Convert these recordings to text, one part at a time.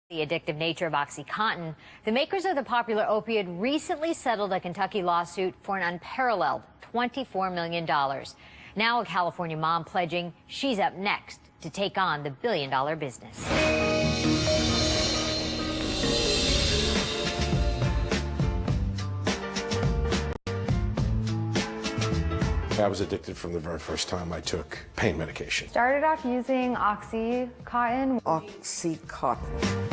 The addictive nature of OxyContin, the makers of the popular opioid recently settled a Kentucky lawsuit for an unparalleled $24 million. Now a California mom pledging she's up next to take on the billion-dollar business. I was addicted from the very first time I took pain medication. Started off using OxyContin. OxyContin.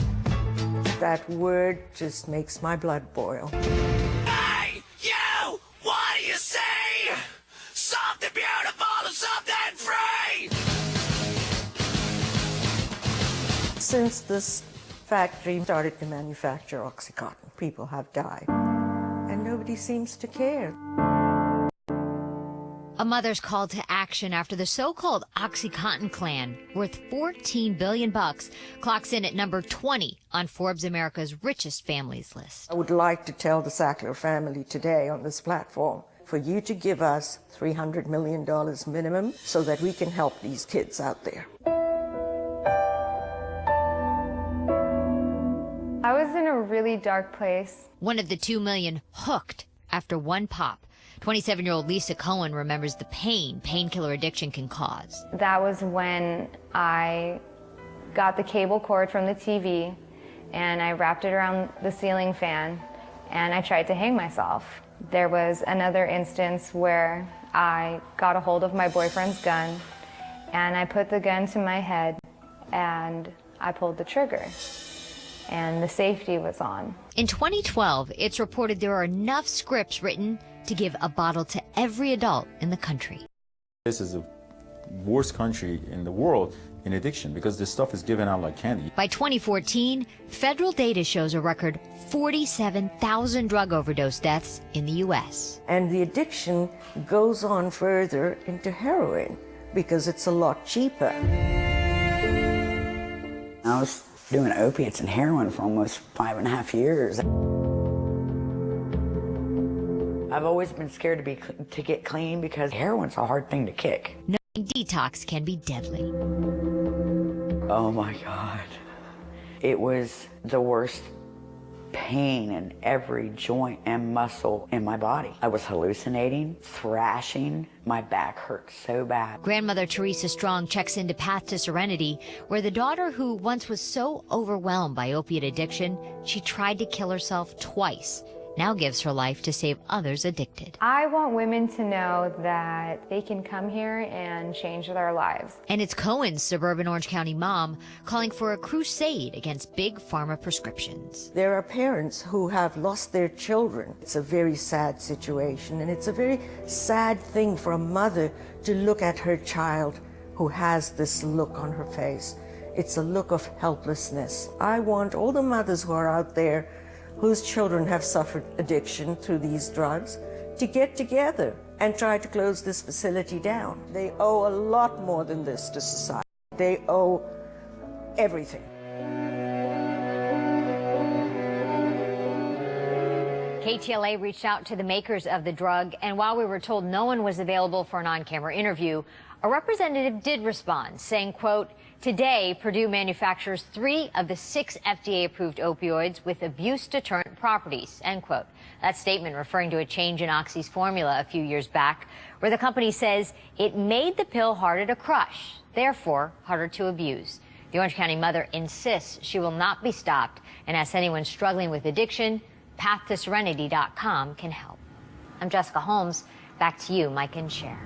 That word just makes my blood boil. Hey, you! What do you say? Something beautiful and something free! Since this factory started to manufacture OxyContin, people have died, and nobody seems to care. A mother's call to action after the so-called OxyContin clan, worth $14 billion, clocks in at number 20 on Forbes' America's Richest Families list. I would like to tell the Sackler family today on this platform for you to give us $300 million minimum so that we can help these kids out there. I was in a really dark place. One of the 2 million hooked after one pop. 27-year-old Lisa Cohen remembers the pain painkiller addiction can cause. That was when I got the cable cord from the TV and I wrapped it around the ceiling fan and I tried to hang myself. There was another instance where I got a hold of my boyfriend's gun and I put the gun to my head and I pulled the trigger. And the safety was on. In 2012, it's reported there are enough scripts written to give a bottle to every adult in the country. This is the worst country in the world in addiction because this stuff is given out like candy. By 2014, federal data shows a record 47,000 drug overdose deaths in the U.S. And the addiction goes on further into heroin because it's a lot cheaper. I was doing opiates and heroin for almost 5.5 years. I've always been scared to get clean because heroin's a hard thing to kick. Knowing detox can be deadly. Oh my God. It was the worst pain in every joint and muscle in my body. I was hallucinating, thrashing. My back hurt so bad. Grandmother Teresa Strong checks into Path to Serenity, where the daughter who once was so overwhelmed by opiate addiction, she tried to kill herself twice, now gives her life to save others addicted. I want women to know that they can come here and change their lives. And it's Cohen's suburban Orange County mom calling for a crusade against big pharma prescriptions. There are parents who have lost their children. It's a very sad situation, and it's a very sad thing for a mother to look at her child who has this look on her face. It's a look of helplessness. I want all the mothers who are out there whose children have suffered addiction through these drugs to get together and try to close this facility down. They owe a lot more than this to society. They owe everything. KTLA reached out to the makers of the drug, and while we were told no one was available for an on-camera interview, a representative did respond, saying, quote, "Today, Purdue manufactures 3 of the 6 FDA-approved opioids with abuse-deterrent properties," end quote. That statement referring to a change in Oxy's formula a few years back, where the company says it made the pill harder to crush, therefore harder to abuse. The Orange County mother insists she will not be stopped and asks anyone struggling with addiction, PathToSerenity.com can help. I'm Jessica Holmes. Back to you, Mike and Cher.